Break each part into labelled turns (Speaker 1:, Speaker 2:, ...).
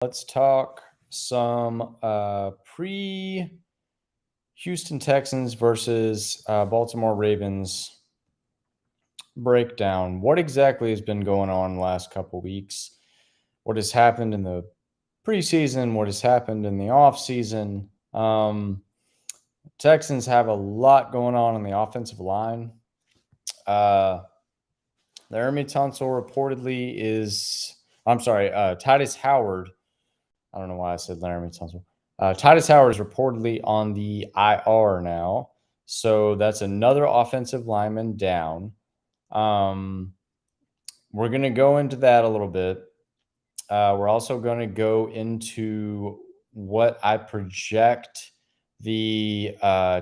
Speaker 1: Let's talk some pre-Houston Texans versus Baltimore Ravens breakdown. What exactly has been going on the last couple weeks? What has happened in the preseason? What has happened in the offseason? Texans have a lot going on the offensive line. Laramie Tunsil reportedly is, Titus Howard. I don't know why I said Laramie Tunsil. Titus Howard is reportedly on the IR now. So that's another offensive lineman down. We're going to go into that a little bit. We're also going to go into what I project the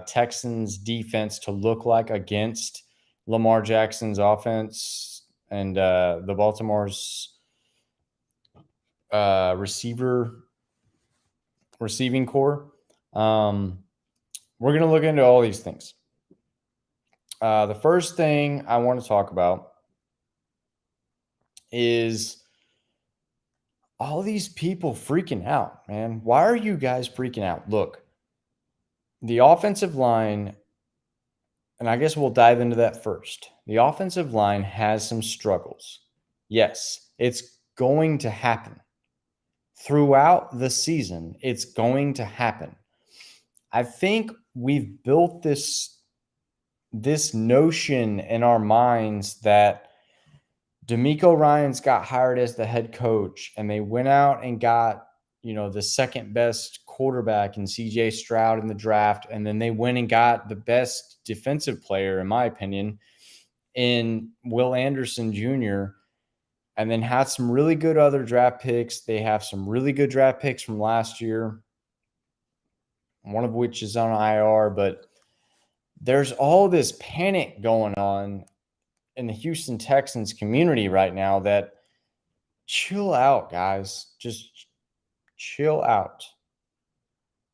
Speaker 1: Texans defense to look like against Lamar Jackson's offense and the Baltimore's receiving core. We're going to look into all these things. The first thing I want to talk about is all these people freaking out, man. Why are you guys freaking out? Look, the offensive line, and I guess we'll dive into that first. The offensive line has some struggles. Yes, it's going to happen. Throughout the season, it's going to happen. I think we've built this notion in our minds that D'Amico Ryans got hired as the head coach, and they went out and got, the second best quarterback in CJ Stroud in the draft. And then they went and got the best defensive player, in my opinion, in Will Anderson Jr., and then had some really good other draft picks. They have some really good draft picks from last year, one of which is on IR. But there's all this panic going on in the Houston Texans community right now that chill out, guys. Just chill out.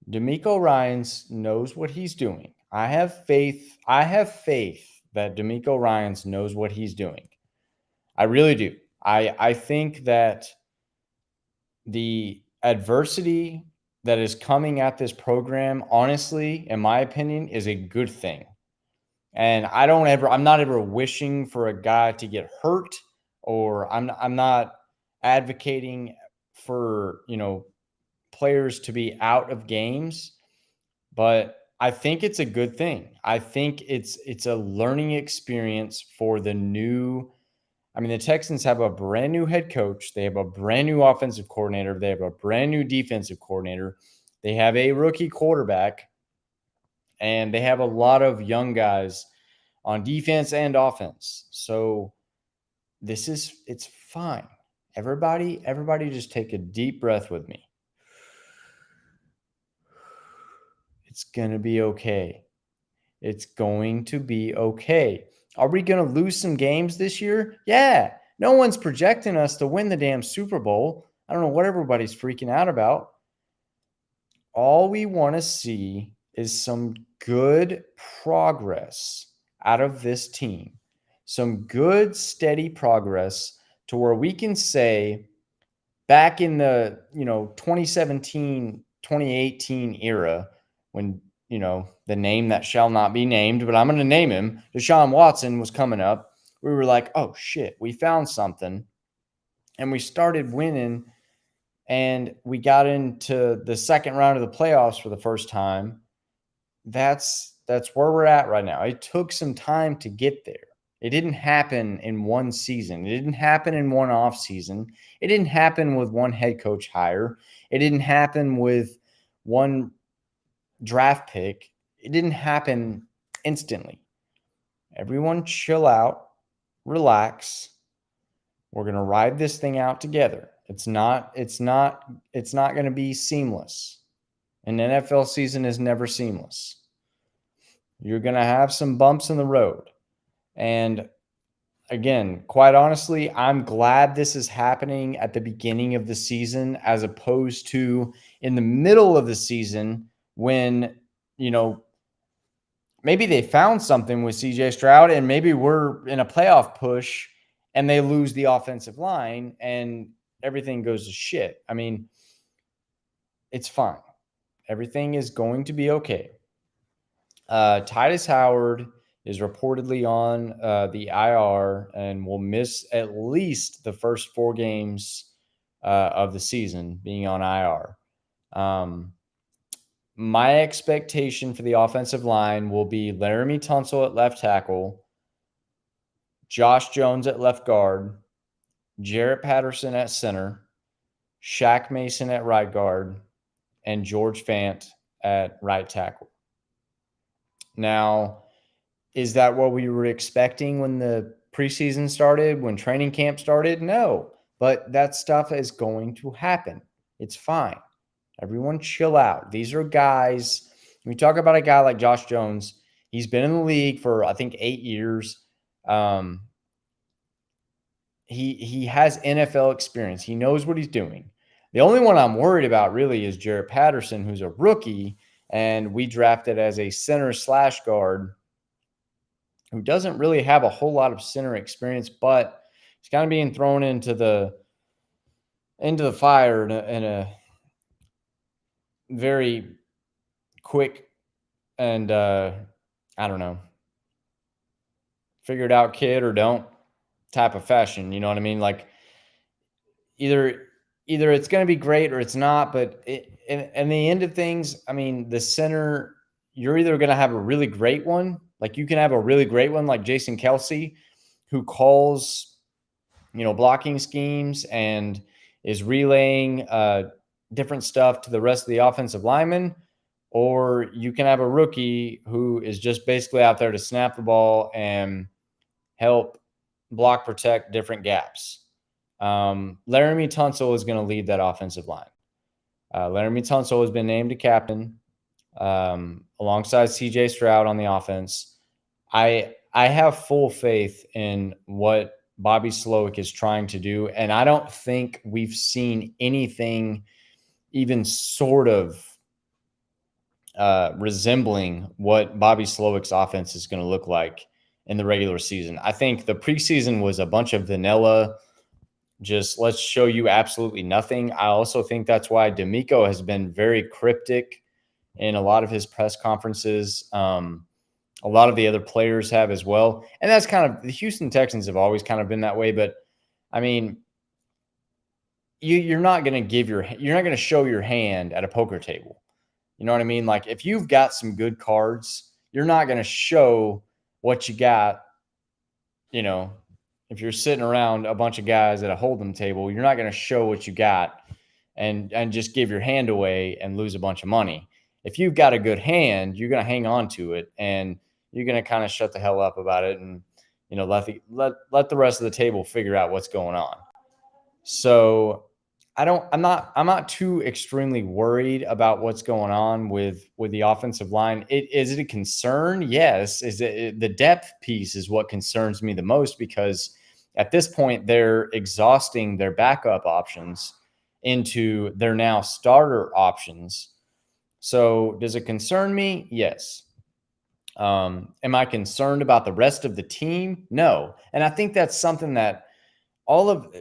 Speaker 1: D'Amico Ryans knows what he's doing. I have faith that D'Amico Ryans knows what he's doing. I really do. I think that the adversity that is coming at this program, honestly, in my opinion, is a good thing. And I'm not ever wishing for a guy to get hurt, or I'm not advocating for, players to be out of games, but I think it's a good thing. I think it's a learning experience for the Texans have a brand new head coach. They have a brand new offensive coordinator. They have a brand new defensive coordinator. They have a rookie quarterback. And they have a lot of young guys on defense and offense. So it's fine. Everybody just take a deep breath with me. It's going to be okay. It's going to be okay. Are we going to lose some games this year? Yeah. No one's projecting us to win the damn Super Bowl. I don't know what everybody's freaking out about. All we want to see is some good progress out of this team. Some good, steady progress to where we can say back in the, 2017, 2018 era when, the name that shall not be named, but I'm going to name him, Deshaun Watson was coming up. We were like, oh shit, we found something. And we started winning. And we got into the second round of the playoffs for the first time. That's where we're at right now. It took some time to get there. It didn't happen in one season. It didn't happen in one off season. It didn't happen with one head coach hire. It didn't happen with one draft pick. It didn't happen instantly. Everyone chill out, relax. We're going to ride this thing out together. It's not going to be seamless. An NFL season is never seamless. You're going to have some bumps in the road. And again, quite honestly, I'm glad this is happening at the beginning of the season as opposed to in the middle of the season when, maybe they found something with CJ Stroud and maybe we're in a playoff push and they lose the offensive line and everything goes to shit. It's fine. Everything is going to be okay. Titus Howard is reportedly on the IR and will miss at least the first 4 games of the season being on IR. My expectation for the offensive line will be Laramie Tunsil at left tackle, Josh Jones at left guard, Jarrett Patterson at center, Shaq Mason at right guard, and George Fant at right tackle. Now, is that what we were expecting when the preseason started, when training camp started? No, but that stuff is going to happen. It's fine. Everyone chill out. These are guys. When we talk about a guy like Josh Jones, he's been in the league for, I think, 8 years. He has NFL experience. He knows what he's doing. The only one I'm worried about really is Jarrett Patterson, who's a rookie, and we drafted as a center / guard who doesn't really have a whole lot of center experience, but he's kind of being thrown into the fire in a very quick and I don't know, figure it out kid or don't type of fashion. You know what I mean? Like either it's going to be great or it's not. But in the end of things, I mean, the center, you're either going to have a really great one, like you can have a really great one like Jason Kelsey, who calls, blocking schemes and is relaying different stuff to the rest of the offensive linemen, or you can have a rookie who is just basically out there to snap the ball and help block, protect different gaps. Laramie Tunsil is going to lead that offensive line. Laramie Tunsil has been named a captain alongside CJ Stroud on the offense. I have full faith in what Bobby Slowick is trying to do, and I don't think we've seen anything even sort of resembling what Bobby Slowick's offense is going to look like in the regular season. I think the preseason was a bunch of vanilla, just let's show you absolutely nothing. I also think that's why D'Amico has been very cryptic in a lot of his press conferences. A lot of the other players have as well. And that's kind of, the Houston Texans have always kind of been that way. But I mean, you're not going to show your hand at a poker table. You know what I mean? Like if you've got some good cards, you're not going to show what you got. If you're sitting around a bunch of guys at a hold'em table, you're not going to show what you got and just give your hand away and lose a bunch of money. If you've got a good hand, you're going to hang on to it and you're going to kind of shut the hell up about it and, let the rest of the table figure out what's going on. So I'm not too extremely worried about what's going on with the offensive line. Is it a concern? Yes. The depth piece is what concerns me the most, because at this point they're exhausting their backup options into their now starter options. So does it concern me? Yes. Am I concerned about the rest of the team? No. And I think that's something that all of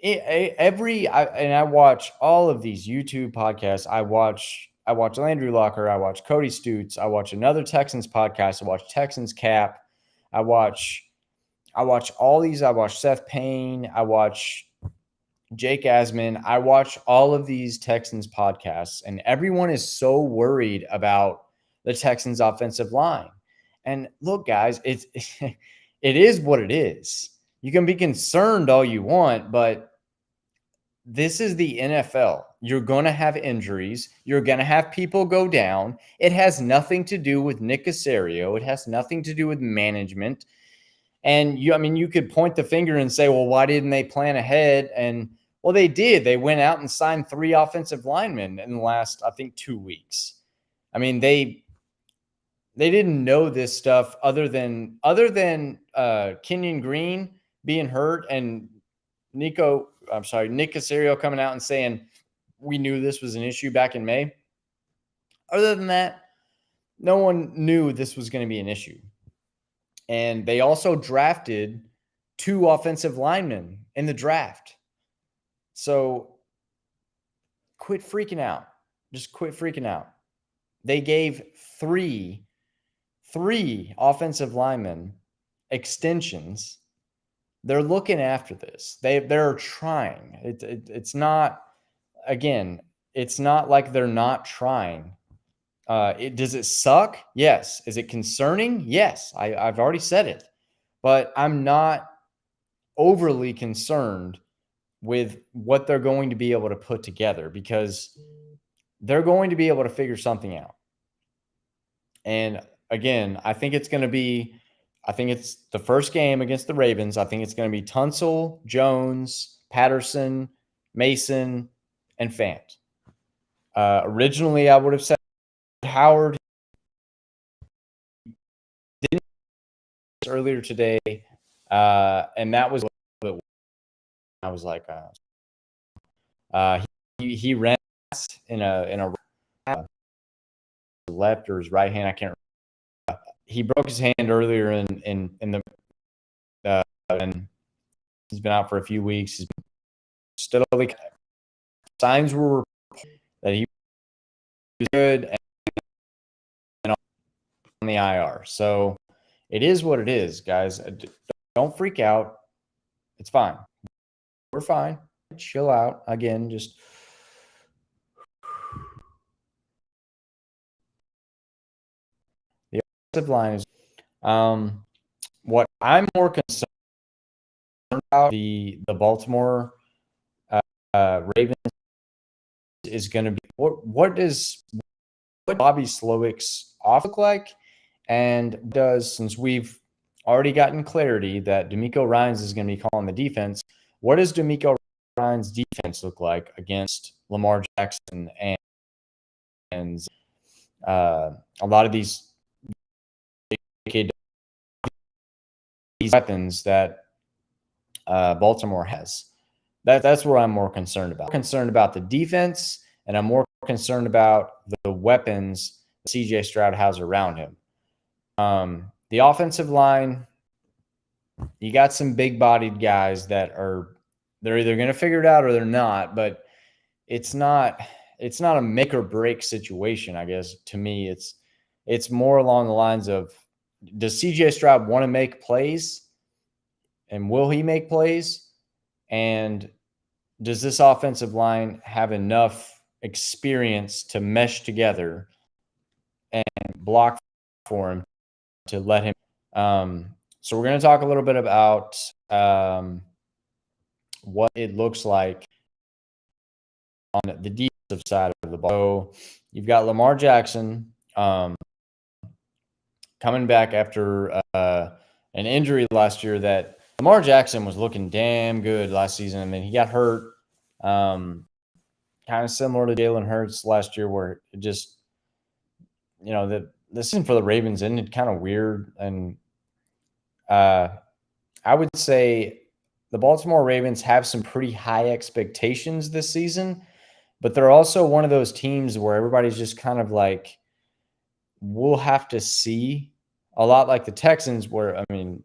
Speaker 1: I watch all of these YouTube podcasts. I watch Landry Locker. I watch Cody Stutes. I watch another Texans podcast. I watch Texans Cap. I watch all these. I watch Seth Payne. I watch Jake Asman. I watch all of these Texans podcasts, and everyone is so worried about the Texans offensive line. And look, guys, it is what it is. You can be concerned all you want, but this is the NFL. You're going to have injuries. You're going to have people go down. It has nothing to do with Nick Caserio. It has nothing to do with management. And you could point the finger and say, well, why didn't they plan ahead? And well, they did. They went out and signed 3 offensive linemen in the last, I think, 2 weeks. I mean, they didn't know this stuff other than Kenyon Green being hurt and Nick Caserio coming out and saying we knew this was an issue back in May. Other than that, no one knew this was going to be an issue. And they also drafted 2 offensive linemen in the draft. So quit freaking out. Just quit freaking out. They gave three offensive linemen extensions. They're looking after this. They're trying. It's not, again, it's not like they're not trying. Does it suck? Yes. Is it concerning? Yes. I've already said it, but I'm not overly concerned with what they're going to be able to put together, because they're going to be able to figure something out. And again, I think it's the first game against the Ravens. I think it's going to be Tunsil, Jones, Patterson, Mason, and Fant. Originally, I would have said Howard. Didn't earlier today, and that was a little bit. I was like, he ran in a left or his right hand. I can't remember. He broke his hand earlier in the and he's been out for a few weeks. He's been steadily. Signs were that he was good and on the IR. So it is what it is, guys. Don't freak out. It's fine. We're fine. Chill out. Again, just the offensive line is what I'm more concerned about. The Baltimore Ravens is going to be what Bobby Slowick's off look like, and since we've already gotten clarity that DeMeco Ryans is going to be calling the defense, what does DeMeco Ryans' defense look like against Lamar Jackson and a lot of these weapons that Baltimore has? That's where I'm more concerned about. I'm concerned about the defense, and I'm more concerned about the weapons CJ Stroud has around him. The offensive line, you got some big-bodied guys they're either going to figure it out or they're not, but it's not a make or break situation, I guess. To me, it's more along the lines of, does CJ Stroud want to make plays, and will he make plays? And does this offensive line have enough experience to mesh together and block for him to let him? So we're going to talk a little bit about what it looks like on the defensive side of the ball. So you've got Lamar Jackson coming back after an injury last year. That Lamar Jackson was looking damn good last season, and then he got hurt. Kind of similar to Jalen Hurts last year, where it just, the season for the Ravens ended kind of weird. And I would say the Baltimore Ravens have some pretty high expectations this season, but they're also one of those teams where everybody's just kind of like, we'll have to see. A lot like the Texans, where, I mean,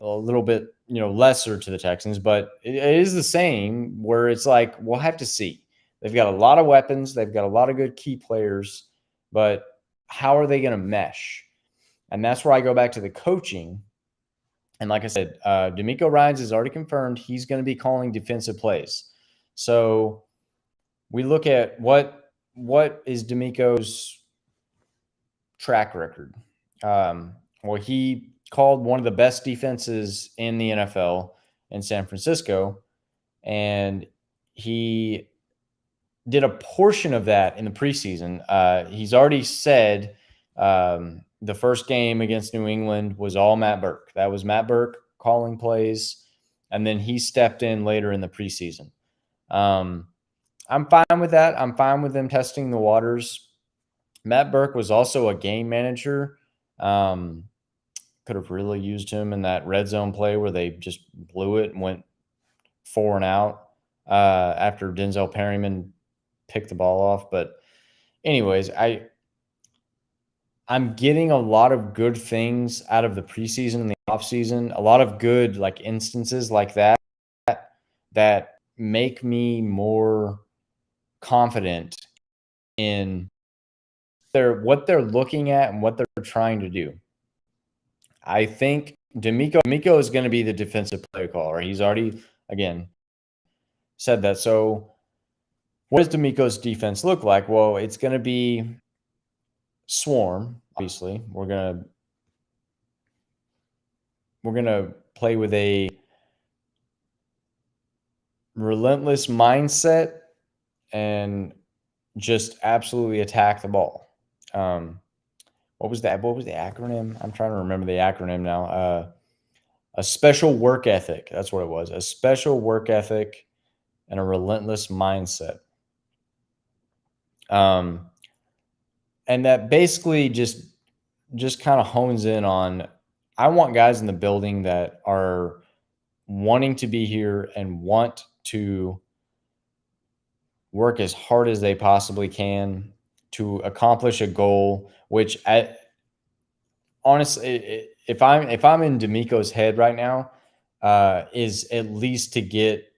Speaker 1: a little bit, lesser to the Texans, but it is the same, where it's like, we'll have to see. They've got a lot of weapons. They've got a lot of good key players, but how are they going to mesh? And that's where I go back to the coaching. And like I said, DeMeco Ryans is already confirmed he's going to be calling defensive plays. So we look at what is DeMeco's track record. Well, he called one of the best defenses in the NFL in San Francisco, and he did a portion of that in the preseason. He's already said the first game against New England was all Matt Burke. That was Matt Burke calling plays, and then he stepped in later in the preseason. I'm fine with that. I'm fine with them testing the waters. Matt Burke was also a game manager. Could have really used him in that red zone play where they just blew it and went 4 and out after Denzel Perryman picked the ball off. But anyways, I'm getting a lot of good things out of the preseason and the offseason, a lot of good instances like that make me more confident in what they're looking at and what they're trying to do. I think D'Amico is going to be the defensive play caller. He's already, again, said that. So what does D'Amico's defense look like? Well, it's going to be swarm, obviously. We're gonna play with a relentless mindset and just absolutely attack the ball. What was that? What was the acronym? I'm trying to remember the acronym now. A special work ethic. That's what it was. A special work ethic and a relentless mindset. And that basically just kind of hones in on, I want guys in the building that are wanting to be here and want to work as hard as they possibly can to accomplish a goal, which honestly, if I'm in D'Amico's head right now, is at least to get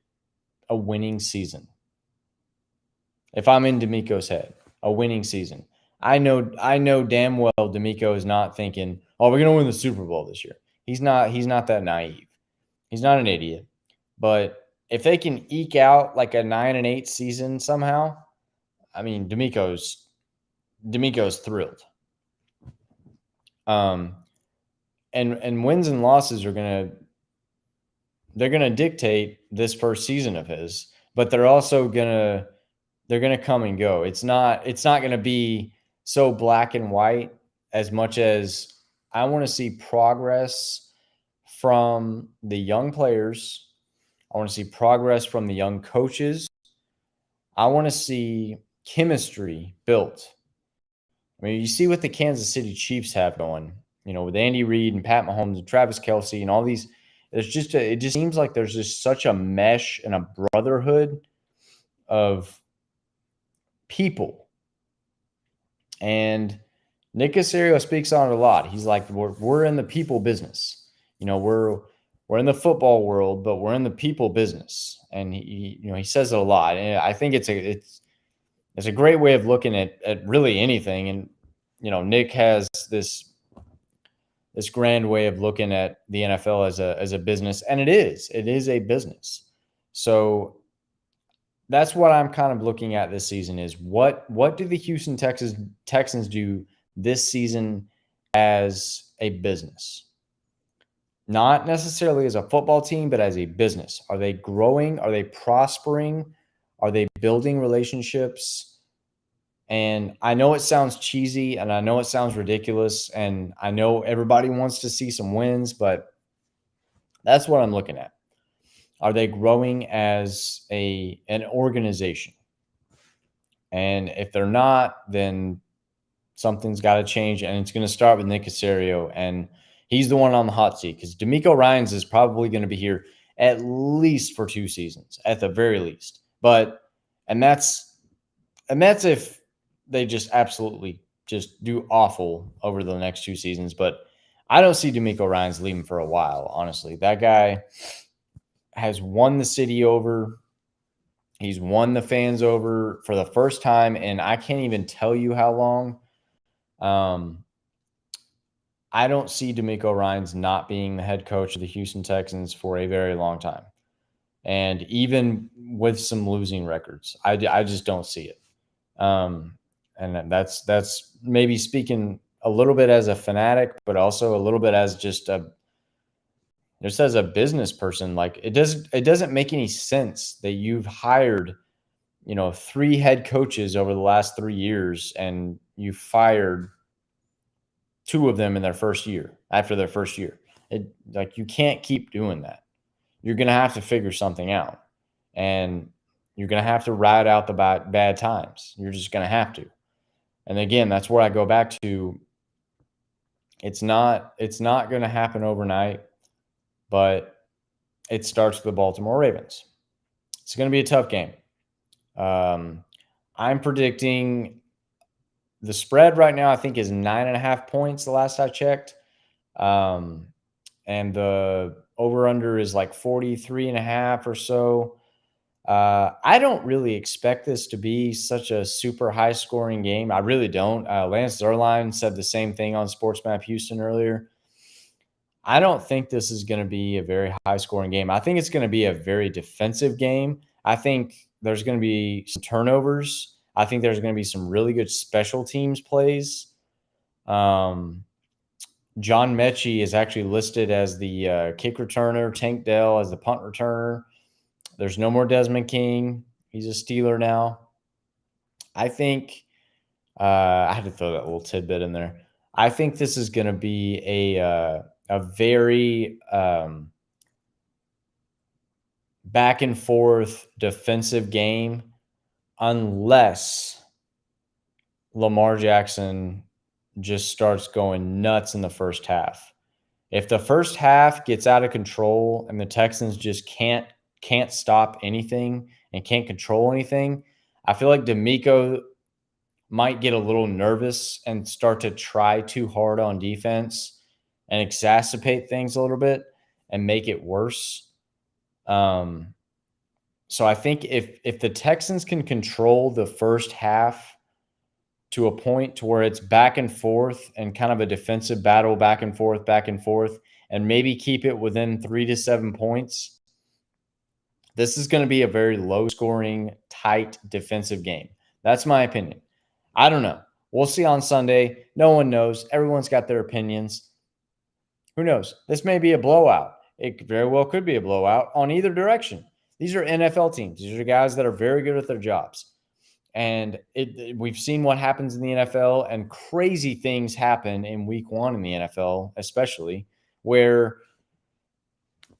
Speaker 1: a winning season. If I'm in D'Amico's head, a winning season. I know damn well D'Amico is not thinking, "Oh, we're going to win the Super Bowl this year." He's not that naive. He's not an idiot. But if they can eke out like a 9-8 season somehow, I mean, D'Amico's thrilled. And wins and losses are they're gonna dictate this first season of his, but they're also gonna come and go. It's not gonna be so black and white as much as I want to see progress from the young players. I want to see progress from the young coaches. I want to see chemistry built. I mean, you see what the Kansas City Chiefs have going, with Andy Reid and Pat Mahomes and Travis Kelce and all these. It just seems like there's just such a mesh and a brotherhood of people. And Nick Caserio speaks on it a lot. He's like, we're in the people business. We're in the football world, but we're in the people business. And he says it a lot. And I think it's a great way of looking at really anything. And, Nick has this grand way of looking at the NFL as a business. And it is a business. So that's what I'm kind of looking at this season is what do the Houston Texans do this season as a business? Not necessarily as a football team, but as a business. Are they growing? Are they prospering? Are they building relationships? And I know it sounds cheesy and I know it sounds ridiculous and I know everybody wants to see some wins, but that's what I'm looking at. Are they growing as an organization? And if they're not, then something's got to change. And it's going to start with Nick Caserio. And he's the one on the hot seat because D'Amico Ryans is probably going to be here at least for 2 seasons, at the very least. And that's if they just absolutely just do awful over the next 2 seasons. But I don't see D'Amico Ryans leaving for a while, honestly. That guy has won the city over. He's won the fans over for the first time, and I can't even tell you how long. I don't see D'Amico Ryans not being the head coach of the Houston Texans for a very long time. And even with some losing records, I just don't see it. And that's maybe speaking a little bit as a fanatic, but also a little bit as just as a business person. Like it doesn't make any sense that you've hired, 3 head coaches over the last 3 years and you fired 2 of them in their first year, after their first year. You can't keep doing that. You're going to have to figure something out. And you're going to have to ride out the bad times. You're just going to have to. And again, that's where I go back to. It's not going to happen overnight, but it starts with the Baltimore Ravens. It's going to be a tough game. I'm predicting the spread right now, I think, is 9.5 points the last I checked. And the over-under is like 43.5 or so. I don't really expect this to be such a super high scoring game. I really don't. Lance Zierlein said the same thing on Sports Map Houston earlier. I don't think this is going to be a very high scoring game. I think it's going to be a very defensive game. I think there's going to be some turnovers. I think there's going to be some really good special teams plays. Um, John Mechie is actually listed as the kick returner, Tank Dell as the punt returner. There's no more Desmond King. He's a Steeler now. I think I had to throw that little tidbit in there. I think this is going to be a very back and forth defensive game, unless Lamar Jackson just starts going nuts in the first half. If the first half gets out of control and the Texans just can't stop anything and can't control anything, I feel like D'Amico might get a little nervous and start to try too hard on defense and exacerbate things a little bit and make it worse. So I think if the Texans can control the first half to a point to where it's back and forth and kind of a defensive battle, back and forth, and maybe keep it within 3 to 7 points, this is going to be a very low scoring, tight defensive game. That's my opinion. I don't know. We'll see on Sunday. No one knows. Everyone's got their opinions. Who knows? This may be a blowout. It very well could be a blowout on either direction. These are NFL teams. These are guys that are very good at their jobs. And we've seen what happens in the NFL, and crazy things happen in week one in the NFL, especially where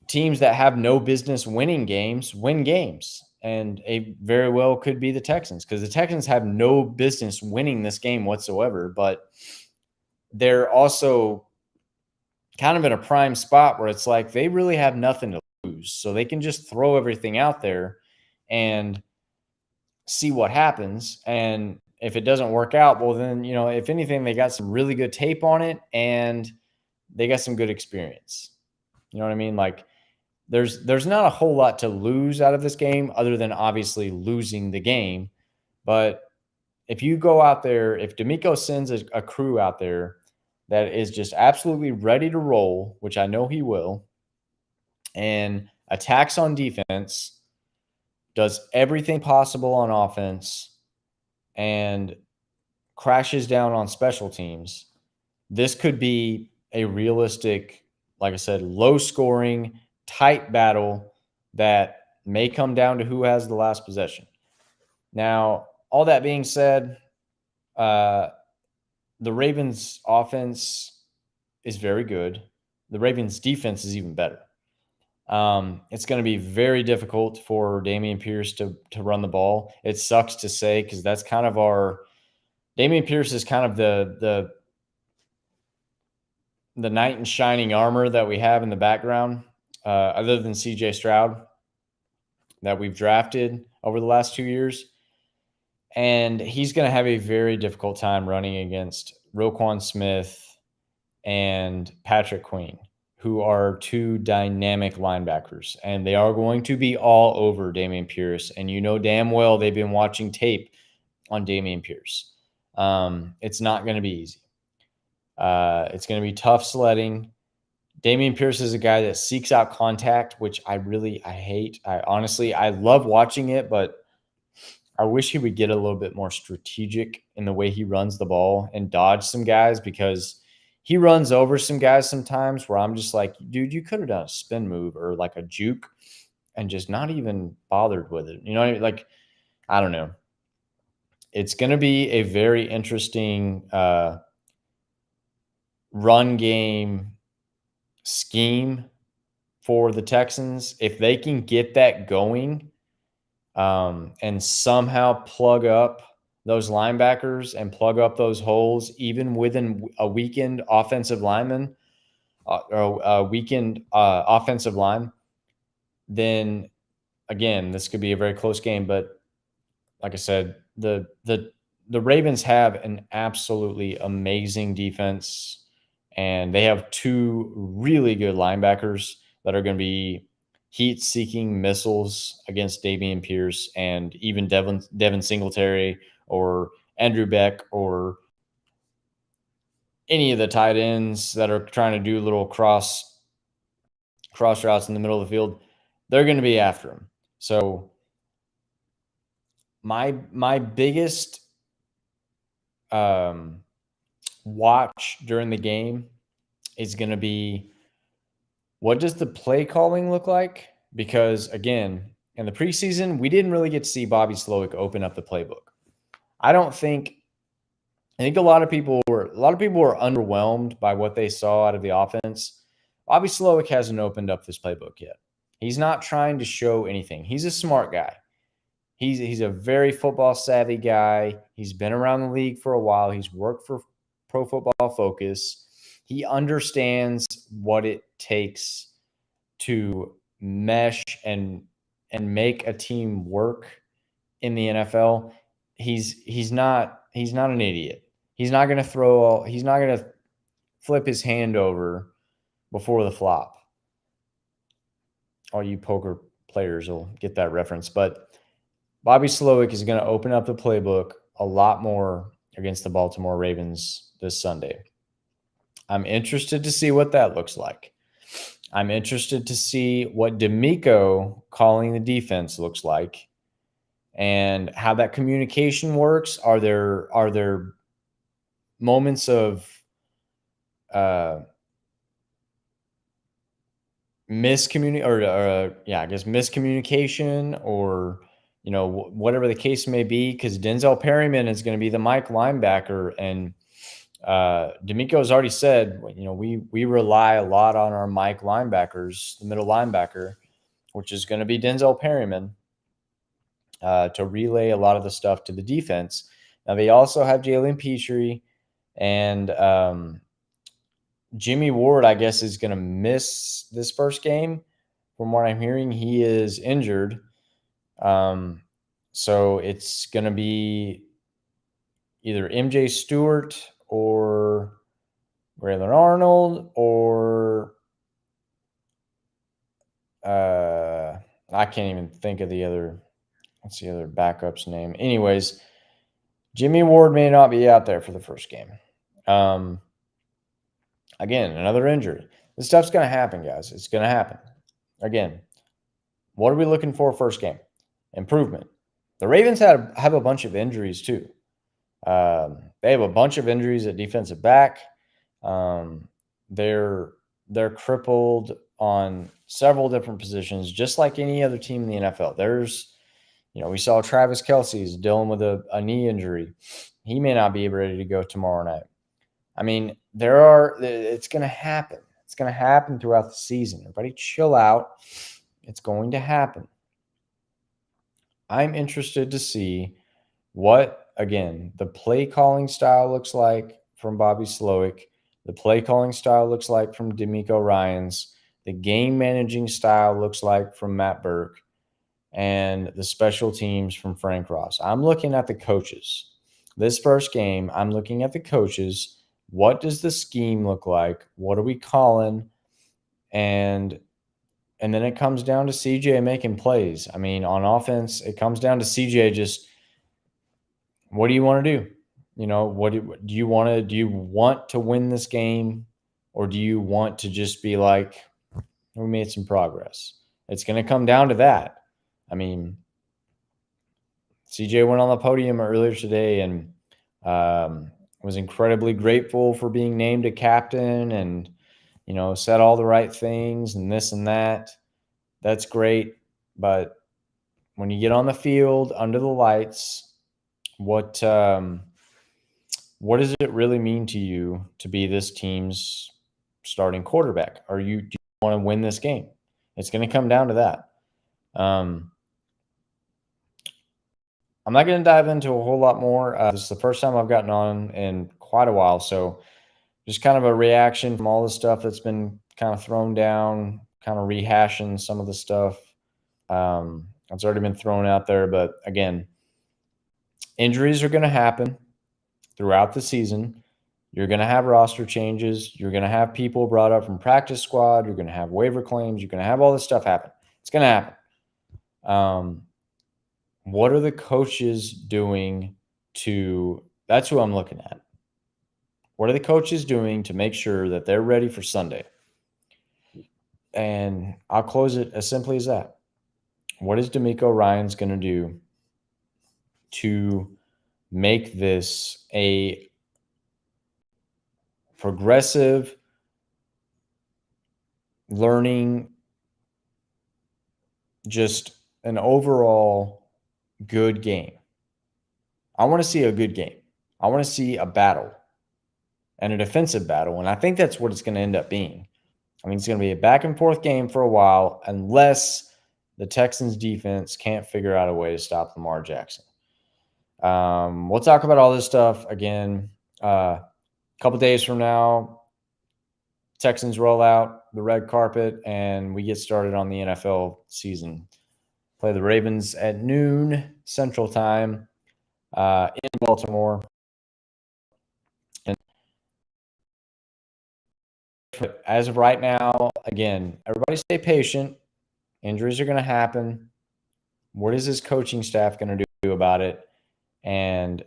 Speaker 1: teams that have no business winning games win games. And it very well could be the Texans, because the Texans have no business winning this game whatsoever, but they're also kind of in a prime spot where it's like they really have nothing to lose. So they can just throw everything out there and see what happens. And if it doesn't work out, well, then, if anything, they got some really good tape on it and they got some good experience. You know what I mean? Like there's not a whole lot to lose out of this game other than obviously losing the game. But if you go out there, if D'Amico sends a crew out there that is just absolutely ready to roll, which I know he will, and attacks on defense, does everything possible on offense, and crashes down on special teams, this could be a realistic, like I said, low scoring, tight battle that may come down to who has the last possession. Now, all that being said, the Ravens offense is very good. The Ravens defense is even better. It's going to be very difficult for Dameon Pierce to run the ball. It sucks to say, because that's kind of Dameon Pierce is kind of the knight in shining armor that we have in the background, other than CJ Stroud that we've drafted over the last 2 years. And he's going to have a very difficult time running against Roquan Smith and Patrick Queen, who are two dynamic linebackers, and they are going to be all over Dameon Pierce. And damn well they've been watching tape on Dameon Pierce. It's not going to be easy. It's going to be tough sledding. Dameon Pierce is a guy that seeks out contact, which I hate. I love watching it, but I wish he would get a little bit more strategic in the way he runs the ball and dodge some guys, because he runs over some guys sometimes where I'm just like, dude, you could have done a spin move or like a juke and just not even bothered with it. You know what I mean? Like, I don't know. It's going to be a very interesting run game scheme for the Texans. If they can get that going and somehow plug up those linebackers and plug up those holes, even within a weakened offensive lineman or a weakened offensive line, then again, this could be a very close game. But like I said, the Ravens have an absolutely amazing defense, and they have two really good linebackers that are going to be heat-seeking missiles against Dameon Pierce and even Devin Singletary or Andrew Beck or any of the tight ends that are trying to do little cross routes in the middle of the field, they're going to be after him. So my biggest watch during the game is going to be, what does the play calling look like? Because again, in the preseason, we didn't really get to see Bobby Slowick open up the playbook. I think a lot of people were underwhelmed by what they saw out of the offense. Bobby Slowick hasn't opened up this playbook yet. He's not trying to show anything. He's a smart guy. He's a very football savvy guy. He's been around the league for a while. He's worked for Pro Football Focus. He understands what it takes to mesh and make a team work in the NFL. He's not an idiot. He's not going to flip his hand over before the flop. All you poker players will get that reference, but Bobby Slowick is going to open up the playbook a lot more against the Baltimore Ravens this Sunday. I'm interested to see what that looks like. I'm interested to see what DeMeco calling the defense looks like and how that communication works. Are there moments of miscommunication or whatever the case may be, because Denzel Perryman is going to be the Mike linebacker, and DeMeco's already said, we rely a lot on our Mike linebackers, the middle linebacker, which is going to be Denzel Perryman, to relay a lot of the stuff to the defense. Now they also have Jalen Petrie, and Jimmy Ward, I guess, is going to miss this first game. From what I'm hearing, he is injured. So it's going to be either MJ Stewart or Braylon Arnold or I can't even think of the other backup's name. Anyways, Jimmy Ward may not be out there for the first game. Again, another injury. This stuff's going to happen, guys. It's going to happen. Again, what are we looking for first game? Improvement. The Ravens have a bunch of injuries too. They have a bunch of injuries at defensive back. They're crippled on several different positions, just like any other team in the NFL. We saw Travis Kelce's dealing with a knee injury. He may not be ready to go tomorrow night. I mean, it's going to happen. It's going to happen throughout the season. Everybody chill out. It's going to happen. I'm interested to see what, again, the play calling style looks like from Bobby Slowick, the play calling style looks like from DeMeco Ryans, the game managing style looks like from Matt Burke, and the special teams from Frank Ross. I'm looking at the coaches. This first game, I'm looking at the coaches. What does the scheme look like? What are we calling? And then it comes down to CJ making plays. I mean, on offense, it comes down to CJ just, what do you want to do? Do you want to win this game, or do you want to just be like, we made some progress? It's going to come down to that. I mean, CJ went on the podium earlier today and was incredibly grateful for being named a captain and, said all the right things and this and that. That's great. But when you get on the field under the lights, what does it really mean to you to be this team's starting quarterback? Do you want to win this game? It's going to come down to that. I'm not going to dive into a whole lot more. This is the first time I've gotten on in quite a while. So just kind of a reaction from all the stuff that's been kind of thrown down, kind of rehashing some of the stuff that's already been thrown out there. But again, injuries are going to happen throughout the season. You're going to have roster changes. You're going to have people brought up from practice squad. You're going to have waiver claims. You're going to have all this stuff happen. It's going to happen. What are the coaches doing to – that's who I'm looking at. What are the coaches doing to make sure that they're ready for Sunday? And I'll close it as simply as that. What is D'Amico Ryans going to do to make this a progressive learning, just an overall good game? I want to see a good game. I want to see a battle and a defensive battle, and I think that's what it's going to end up being. I mean, it's going to be a back-and-forth game for a while unless the Texans' defense can't figure out a way to stop Lamar Jackson. We'll talk about all this stuff again a couple days from now. Texans roll out the red carpet, and we get started on the NFL season. Play the Ravens at noon Central Time in Baltimore. And as of right now, again, everybody stay patient. Injuries are going to happen. What is this coaching staff going to do about it? And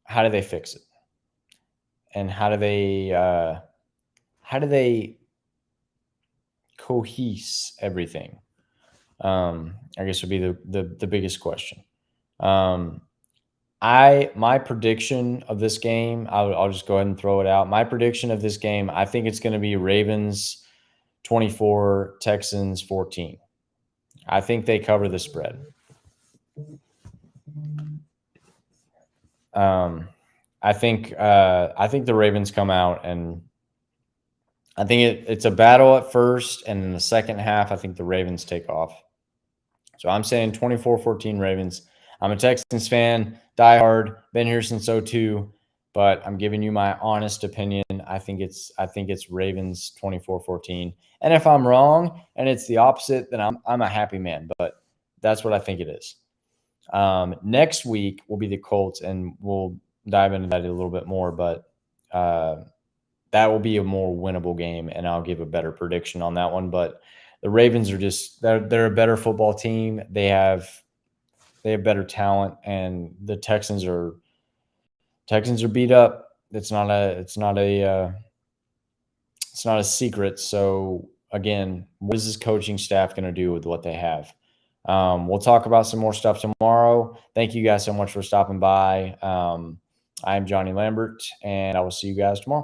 Speaker 1: how do they fix it? And how do they cohese everything? I guess would be the biggest question. My prediction of this game, I'll just go ahead and throw it out. My prediction of this game, I think it's going to be Ravens 24, Texans 14. I think they cover the spread. I think the Ravens come out, and I think it's a battle at first, and in the second half, I think the Ravens take off. So I'm saying 24-14 Ravens. I'm a Texans fan, diehard, been here since 2002, but I'm giving you my honest opinion. I think it's Ravens 24-14. And if I'm wrong and it's the opposite, then I'm a happy man. But that's what I think it is. Next week will be the Colts, and we'll dive into that a little bit more. But that will be a more winnable game, and I'll give a better prediction on that one. But the Ravens are they're a better football team. They have better talent, and the Texans are beat up. It's not a secret. So again, what is this coaching staff going to do with what they have? We'll talk about some more stuff tomorrow. Thank you guys so much for stopping by. I'm Johnny Lambert, and I will see you guys tomorrow.